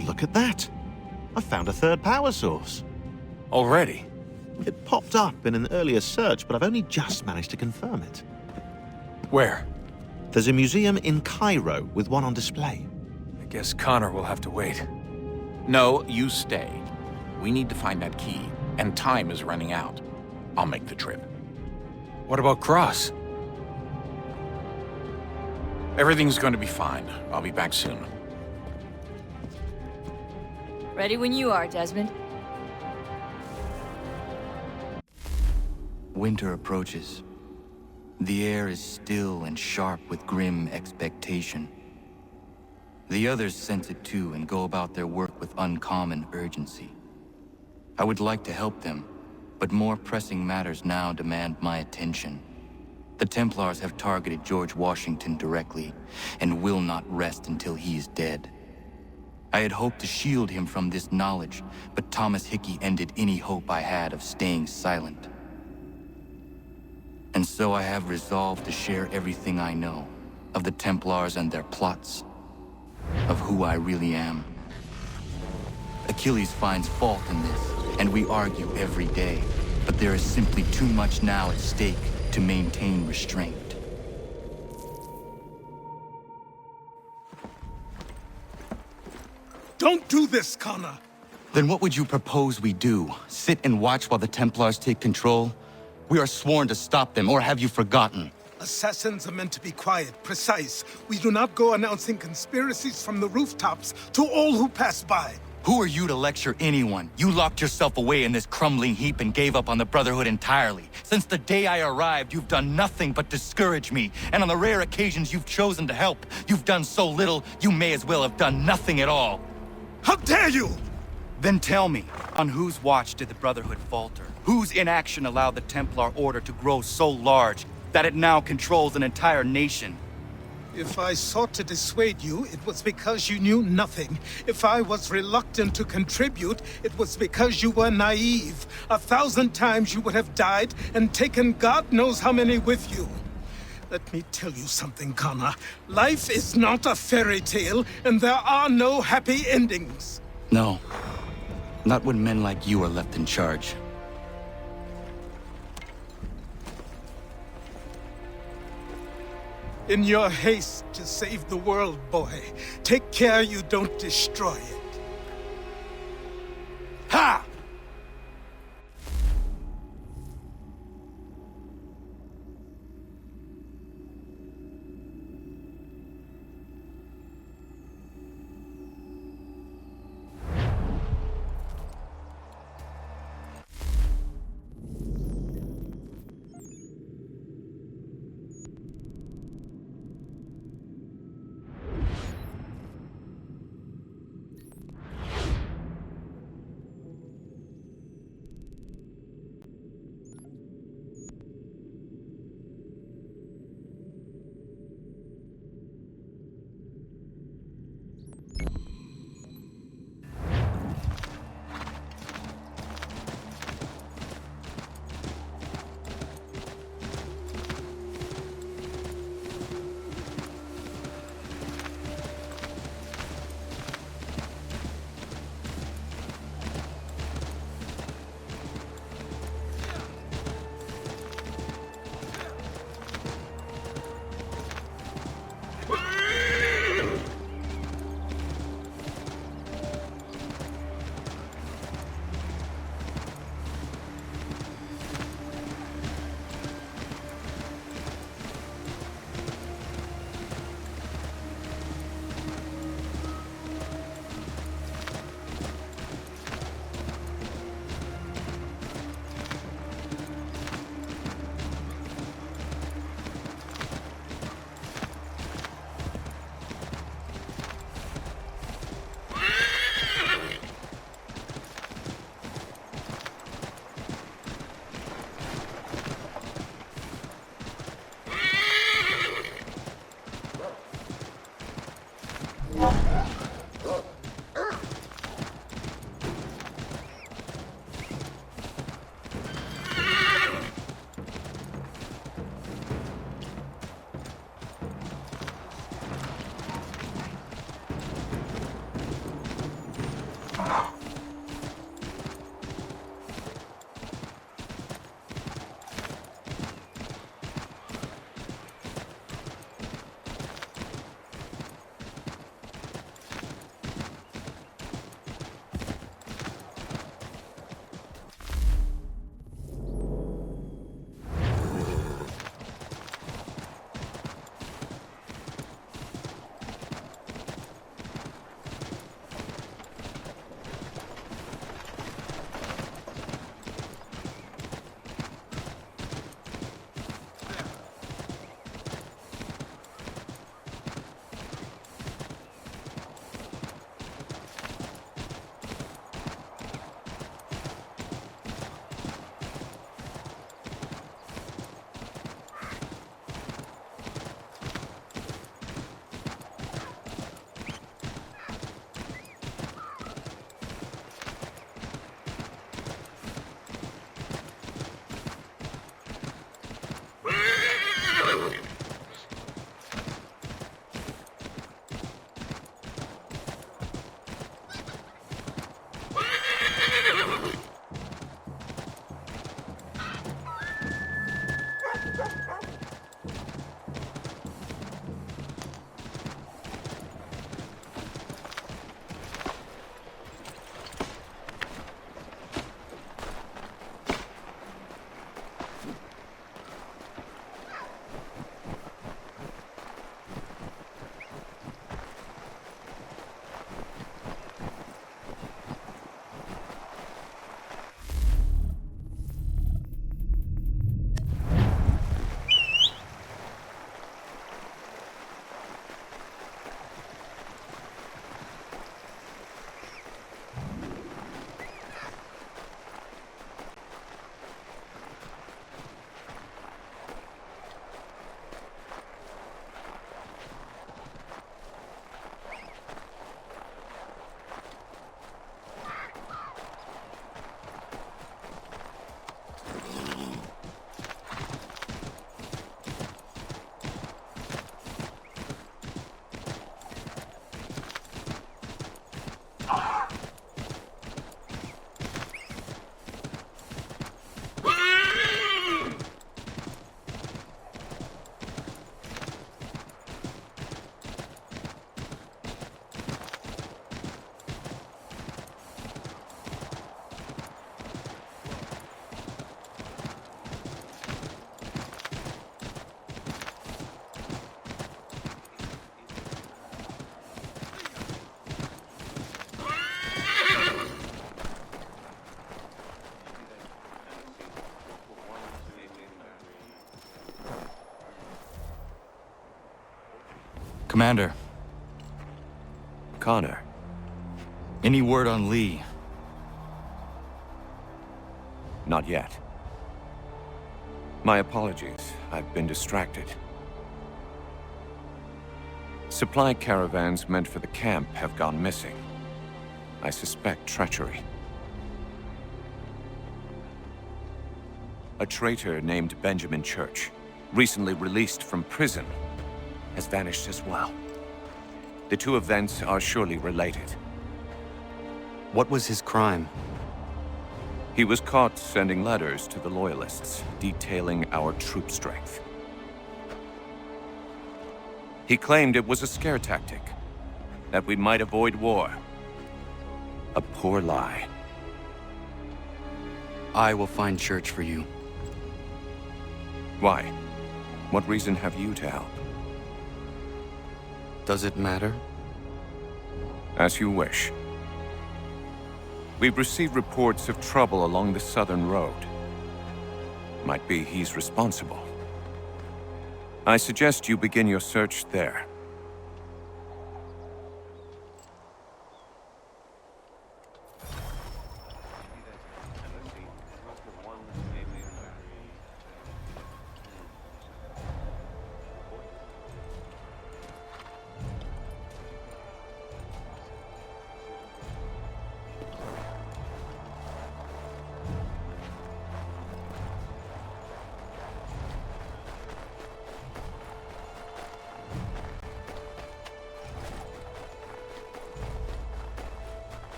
look at that. I found a third power source. Already? It popped up in an earlier search, but I've only just managed to confirm it. Where? There's a museum in Cairo with one on display. I guess Connor will have to wait. No, you stay. We need to find that key, and time is running out. I'll make the trip. What about Cross? Everything's going to be fine. I'll be back soon. Ready when you are, Desmond. Winter approaches. The air is still and sharp with grim expectation. The others sense it too and go about their work with uncommon urgency. I would like to help them, but more pressing matters now demand my attention. The Templars have targeted George Washington directly, and will not rest until he is dead. I had hoped to shield him from this knowledge, but Thomas Hickey ended any hope I had of staying silent. And so I have resolved to share everything I know of the Templars and their plots, of who I really am. Achilles finds fault in this, and we argue every day, but there is simply too much now at stake to maintain restraint. Don't do this, Connor! Then what would you propose we do? Sit and watch while the Templars take control? We are sworn to stop them, or have you forgotten? Assassins are meant to be quiet, precise. We do not go announcing conspiracies from the rooftops to all who pass by. Who are you to lecture anyone? You locked yourself away in this crumbling heap and gave up on the Brotherhood entirely. Since the day I arrived, you've done nothing but discourage me. And on the rare occasions you've chosen to help, you've done so little, you may as well have done nothing at all. How dare you! Then tell me, on whose watch did the Brotherhood falter? Whose inaction allowed the Templar Order to grow so large that it now controls an entire nation? If I sought to dissuade you, it was because you knew nothing. If I was reluctant to contribute, it was because you were naive. 1,000 times you would have died and taken God knows how many with you. Let me tell you something, Connor. Life is not a fairy tale, and there are no happy endings. No. Not when men like you are left in charge. In your haste to save the world, boy, take care you don't destroy it. Ha! Commander, Connor. any word on Lee? Not yet. My apologies. I've been distracted. Supply caravans meant for the camp have gone missing. I suspect treachery. A traitor named Benjamin Church, recently released from prison, has vanished as well. The two events are surely related. What was his crime? He was caught sending letters to the Loyalists, detailing our troop strength. He claimed it was a scare tactic, that we might avoid war. A poor lie. I will find Church for you. Why? What reason have you to help? Does it matter? As you wish. We've received reports of trouble along the southern road. Might be he's responsible. I suggest you begin your search there.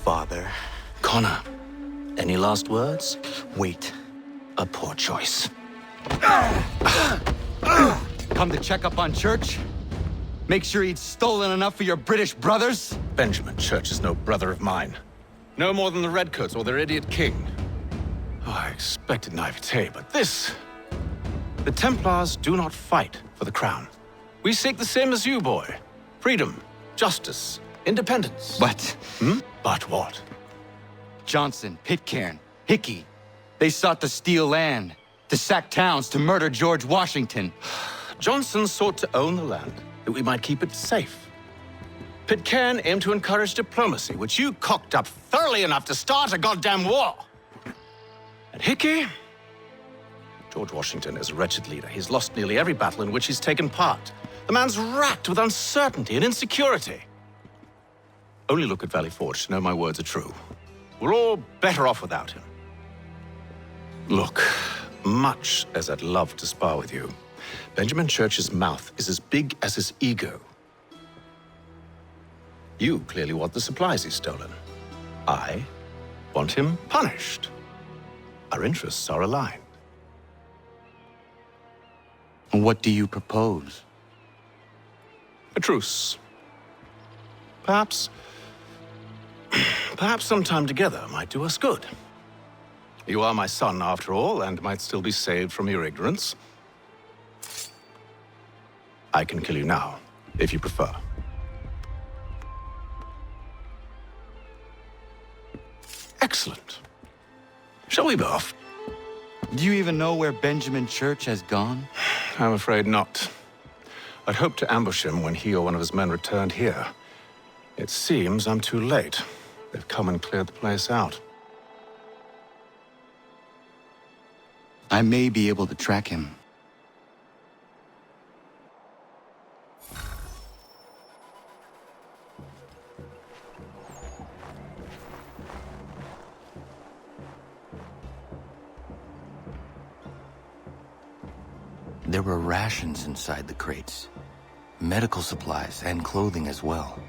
Father. Connor, Any last words? Wait. A poor choice. come to check up on Church? Make sure he'd stolen enough for your British brothers? Benjamin Church is no brother of mine. No more than the Redcoats or their idiot king. Oh, I expected naivete, but this... The Templars do not fight for the crown. We seek the same as you, boy. Freedom, justice, independence. But But what? Johnson, Pitcairn, Hickey, they sought to steal land, to sack towns, to murder George Washington. Johnson sought to own the land, that we might keep it safe. Pitcairn aimed to encourage diplomacy, which you cocked up thoroughly enough to start a goddamn war. And Hickey? George Washington is a wretched leader. He's lost nearly every battle in which he's taken part. The man's racked with uncertainty and insecurity. Only look at Valley Forge to know my words are true. We're all better off without him. Look, much as I'd love to spar with you, Benjamin Church's mouth is as big as his ego. You clearly want the supplies he's stolen. I want him punished. Our interests are aligned. What do you propose? A truce. Perhaps some time together might do us good. You are my son, after all, and might still be saved from your ignorance. I can kill you now, if you prefer. Excellent. Shall we be off? Do you even know where Benjamin Church has gone? I'm afraid not. I'd hoped to ambush him when he or one of his men returned here. It seems I'm too late. They've come and cleared the place out. I may be able to track him. There were rations inside the crates, medical supplies and clothing as well.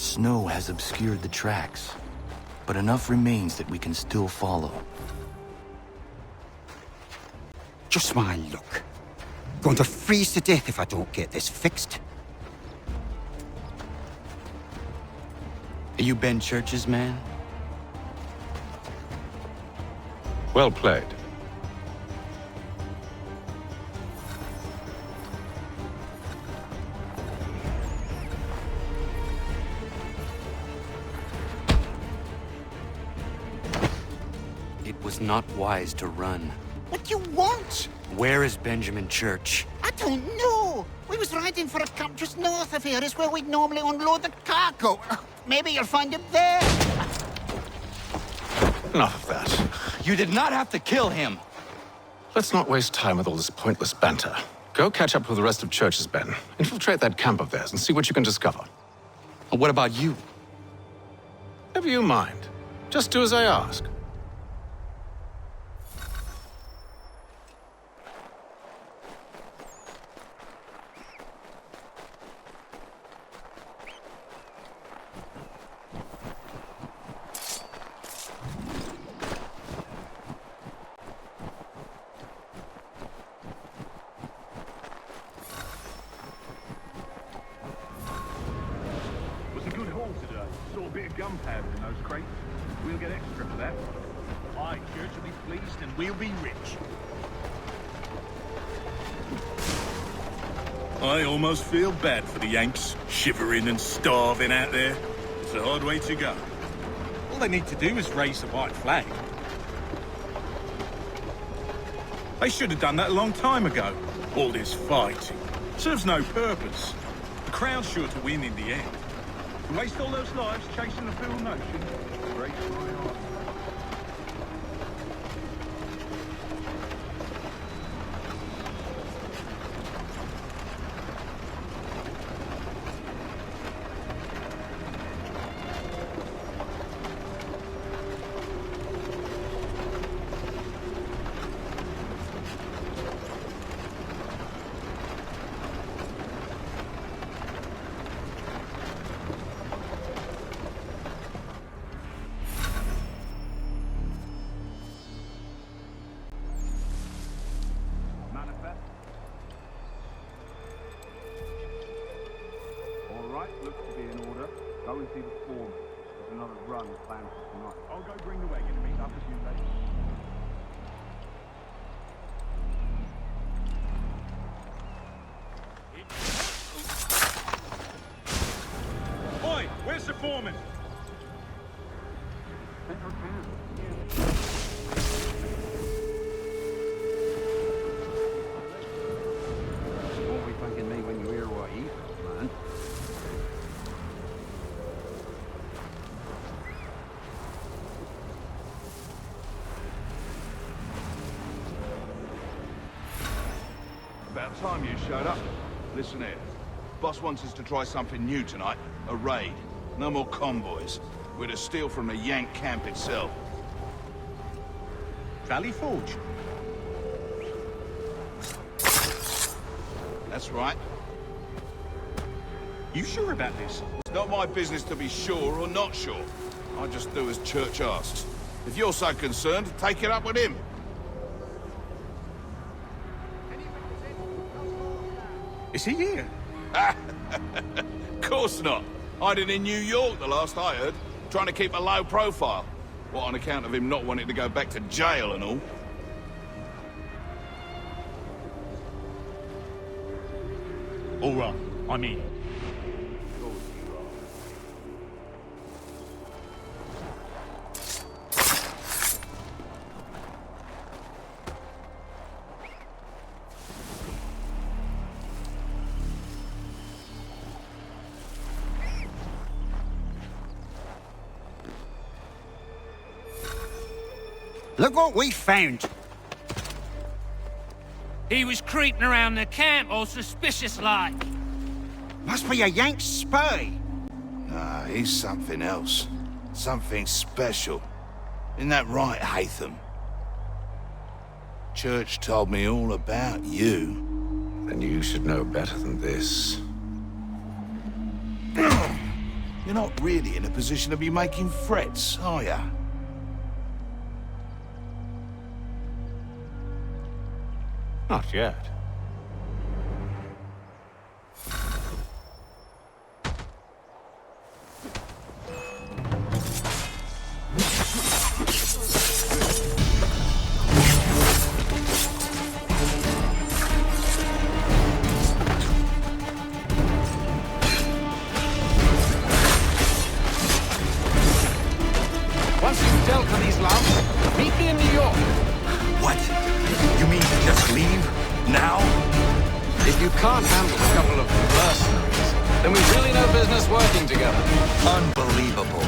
Snow has obscured the tracks, but enough remains that we can still follow. Just my luck. Going to freeze to death if I don't get this fixed. Are you Ben Church's man? Well played. It was not wise to run. What do you want? Where is Benjamin Church? I don't know. We was riding for a camp just north of here. Is where we'd normally unload the cargo. Maybe you'll find him there. Enough of that. You did not have to kill him. Let's not waste time with all this pointless banter. Go catch up with the rest of Church's men. Infiltrate that camp of theirs and see what you can discover. And what about you? Never you mind. Just do as I ask. Gunpowder in those crates. We'll get extra for that. Aye, Church will be pleased and we'll be rich. I almost feel bad for the Yanks, shivering and starving out there. It's a hard way to go. All they need to do is raise the white flag. They should have done that a long time ago. All this fighting serves no purpose. The Crown's sure to win in the end. To waste all those lives chasing a fool notion breaks my heart. Looks to be in order. Go and see the foreman. There's another run planned for tonight. I'll go bring the wagon and meet up with you later. Oi, where's the foreman? Central town. You won't be thanking me when you hear what he says, man. time you showed up. Listen here. Boss wants us to try something new tonight. A raid. No more convoys. We're to steal from the Yank camp itself. Valley Forge. That's right. You sure about this? It's not my business to be sure or not sure. I just do as Church asks. If you're so concerned, take it up with him. Is he here? Course not. Hiding in New York, the last I heard. Trying to keep a low profile. What, on account of him not wanting to go back to jail and all? All right, I'm in. Look what we found. He was creeping around the camp all suspicious-like. Must be a Yank spy. Nah, he's something else. Something special. Isn't that right, Hatham? Church told me all about you. Then you should know better than this. You're not really in a position to be making threats, are ya? Not yet. Once you've dealt with these lumps, meet me in New York. What? You mean to just leave? Now? If you can't handle a couple of mercenaries, then we've really no business working together. Unbelievable.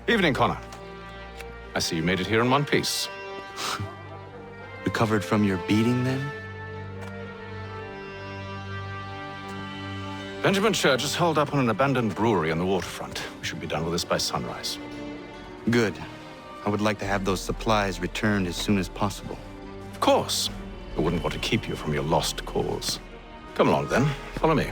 Evening, Connor. I see you made it here in one piece. Recovered from your beating, then? Benjamin Church is holed up on an abandoned brewery on the waterfront. We should be done with this by sunrise. Good. I would like to have those supplies returned as soon as possible. Of course. I wouldn't want to keep you from your lost cause. Come along, then. Follow me.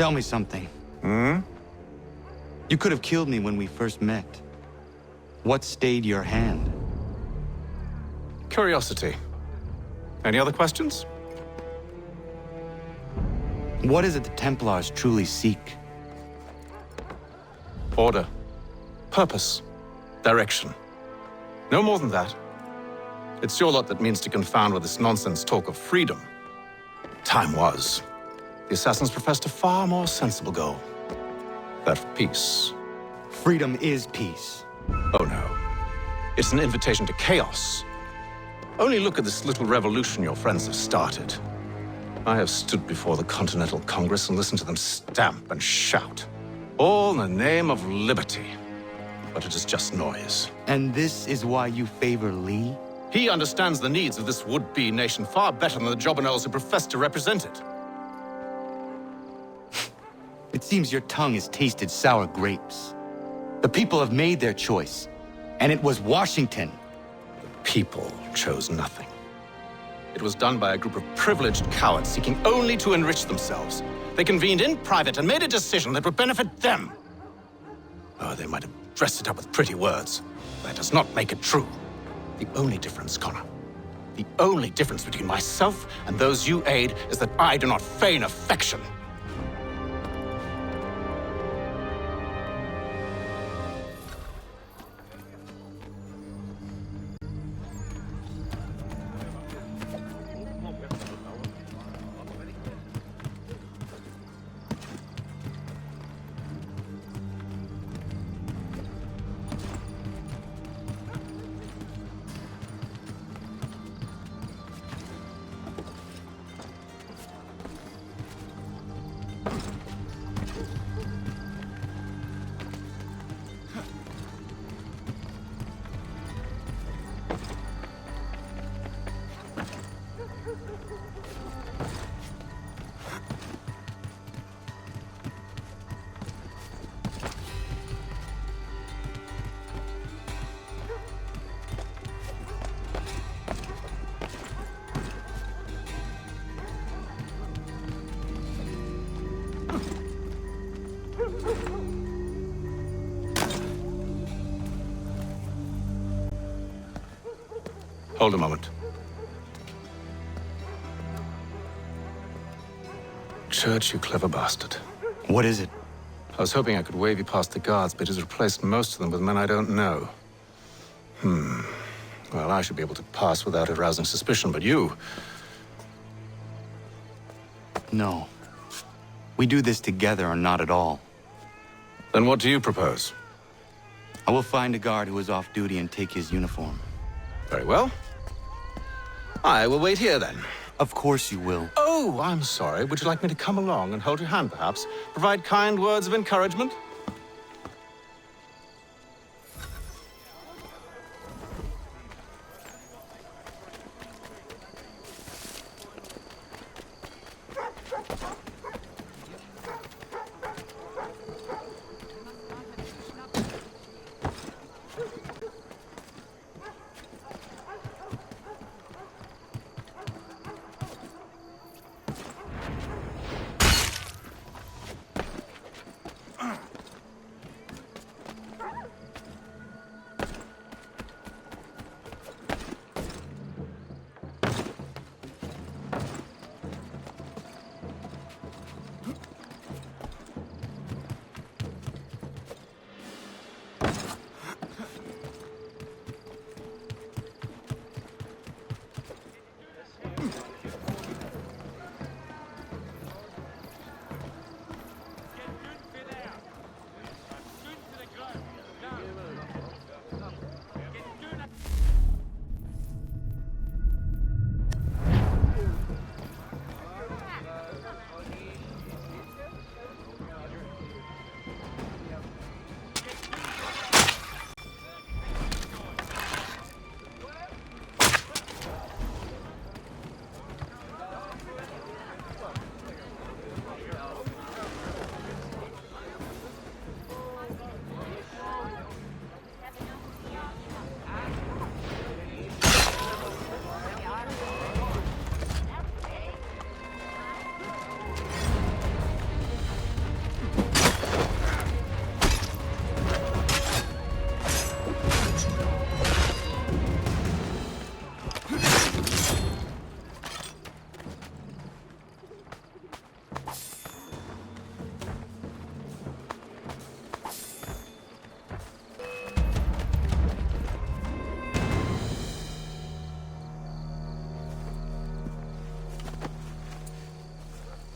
Tell me something. You could have killed me when we first met. What stayed your hand? Curiosity. Any other questions? What is it the Templars truly seek? Order. Purpose. Direction. No more than that. It's your lot that means to confound with this nonsense talk of freedom. Time was. The assassins professed a far more sensible goal. That of peace. Freedom is peace. Oh no. It's an invitation to chaos. Only look at this little revolution your friends have started. I have stood before the Continental Congress and listened to them stamp and shout. All in the name of liberty. But it is just noise. And this is why you favor Lee? He understands the needs of this would-be nation far better than the jobberknolls who profess to represent it. It seems your tongue has tasted sour grapes. The people have made their choice, and it was Washington. The people chose nothing. It was done by a group of privileged cowards seeking only to enrich themselves. They convened in private and made a decision that would benefit them. Oh, they might have dressed it up with pretty words. That does not make it true. The only difference, Connor, the only difference between myself and those you aid is that I do not feign affection. Hold a moment. Church, you clever bastard. What is it? I was hoping I could wave you past the guards, but it has replaced most of them with men I don't know. Well, I should be able to pass without arousing suspicion, but you... No. We do this together or not at all. Then what do you propose? I will find a guard who is off duty and take his uniform. Very well. I will wait here, then. Of course you will. Oh, I'm sorry. Would you like me to come along and hold your hand, perhaps? Provide kind words of encouragement?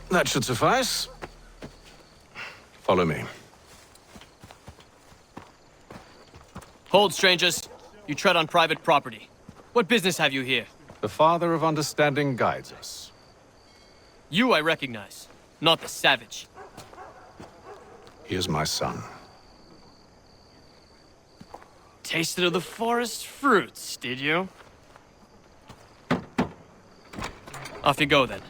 That should suffice. Follow me. Hold, strangers. You tread on private property. What business have you here? The Father of Understanding guides us. You I recognize, not the savage. He is my son. Tasted of the forest fruits, did you? Off you go, then.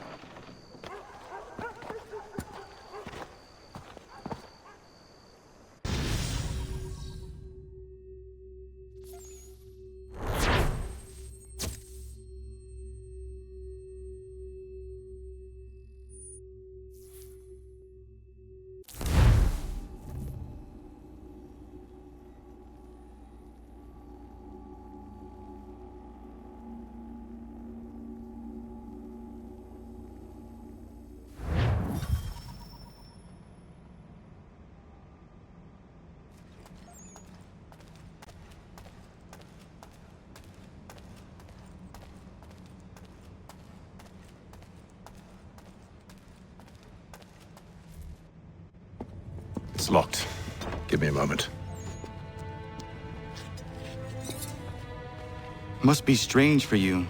It's locked. Give me a moment. Must be strange for you,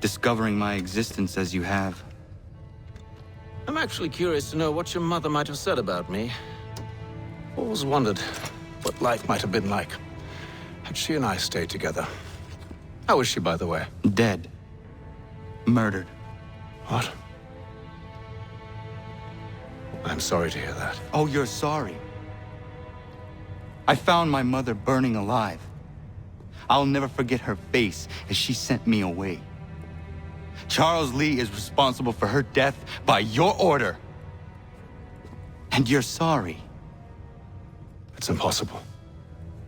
discovering my existence as you have. I'm actually curious to know what your mother might have said about me. Always wondered what life might have been like had she and I stayed together. How is she, by the way? Dead. Murdered. What? I'm sorry to hear that. Oh, you're sorry. I found my mother burning alive. I'll never forget her face as she sent me away. Charles Lee is responsible for her death by your order. And you're sorry. It's impossible.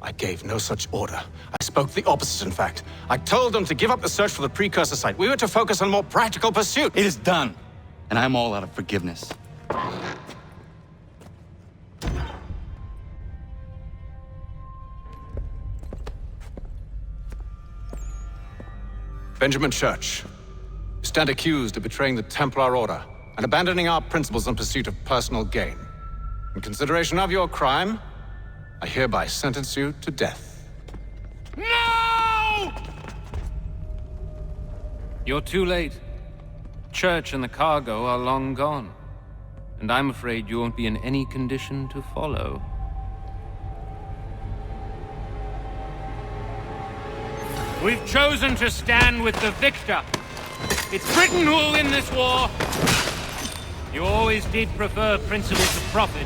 I gave no such order. I spoke the opposite, in fact. I told them to give up the search for the precursor site. We were to focus on more practical pursuit. It is done, and I'm all out of forgiveness. Benjamin Church, you stand accused of betraying the Templar Order and abandoning our principles in pursuit of personal gain. In consideration of your crime, I hereby sentence you to death. No! You're too late. Church and the cargo are long gone. And I'm afraid you won't be in any condition to follow. We've chosen to stand with the victor. It's Britain who will win this war. You always did prefer principle to profit.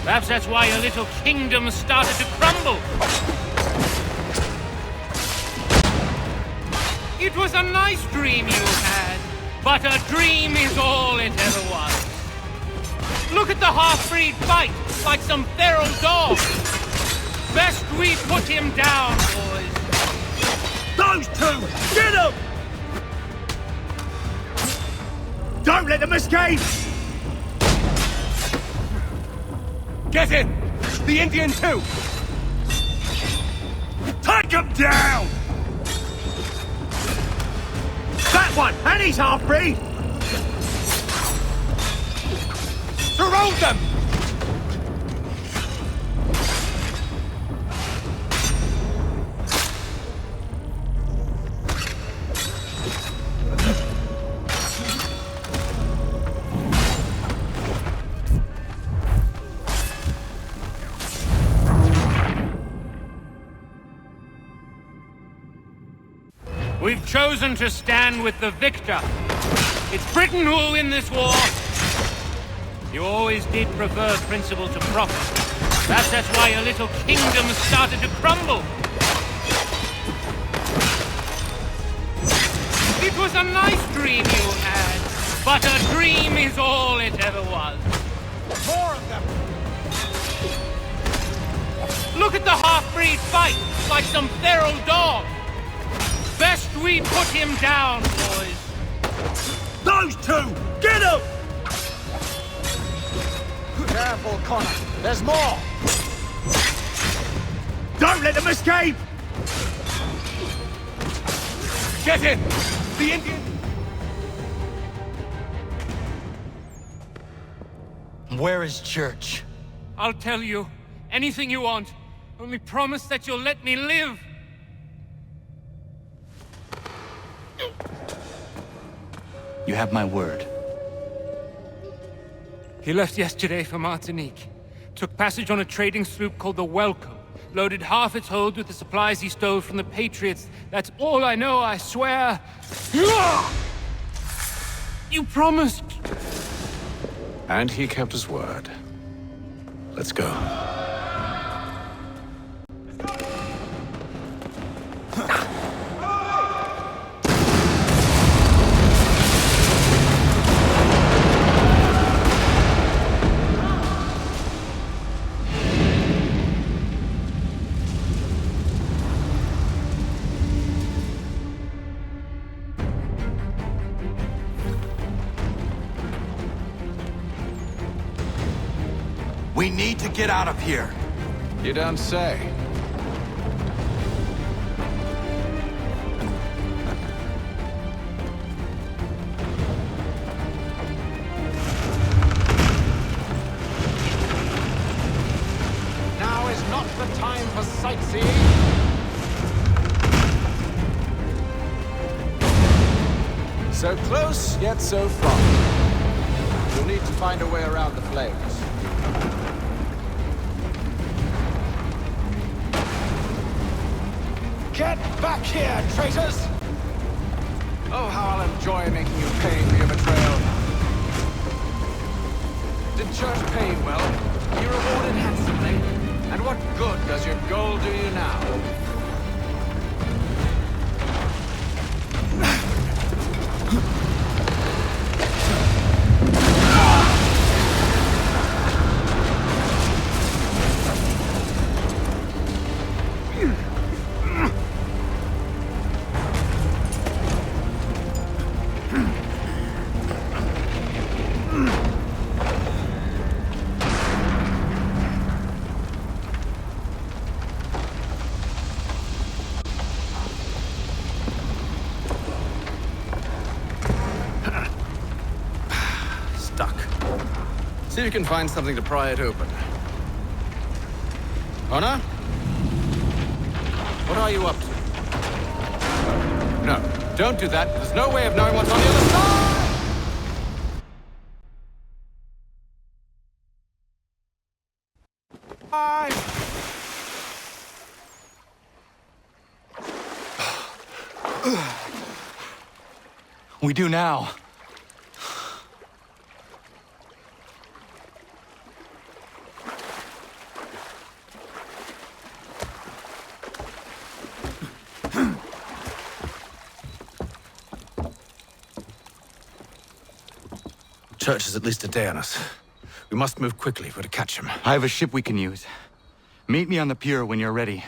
Perhaps that's why your little kingdom started to crumble. It was a nice dream you had, but a dream is all it ever was. Look at the half-breed fight like some feral dog. Best we put him down, boys. Those two! Get them! Don't let them escape! Get in! The Indian too! Take him down! That one! And he's half-breed! Surround them! We've chosen to stand with the victor. It's Britain who will win this war. You always did prefer principle to profit. Perhaps that's why your little kingdom started to crumble. It was a nice dream you had, but a dream is all it ever was. More of them! Look at the half-breed fight like some feral dog. Best we put him down, boys. Those two! Get them! Careful, Connor. There's more! Don't let them escape! Get in! The Indian... Where is Church? I'll tell you. Anything you want. Only promise that you'll let me live. You have my word. He left yesterday for Martinique. Took passage on a trading sloop called the Welcome. Loaded half its hold with the supplies he stole from the Patriots. That's all I know, I swear. You promised. And he kept his word. Let's go. We need to get out of here. You don't say. Now is not the time for sightseeing. So close, yet so far. You'll need to find a way around the flames. Get back here, traitors! Oh, how I'll enjoy making you pay for your betrayal. Did Church pay you well? You rewarded handsomely? And what good does your gold do you now? See if you can find something to pry it open. Honor? What are you up to? No, don't do that. There's no way of knowing what's on the other side! We do now. Church is at least a day on us. We must move quickly if we're to catch him. I have a ship we can use. Meet me on the pier when you're ready.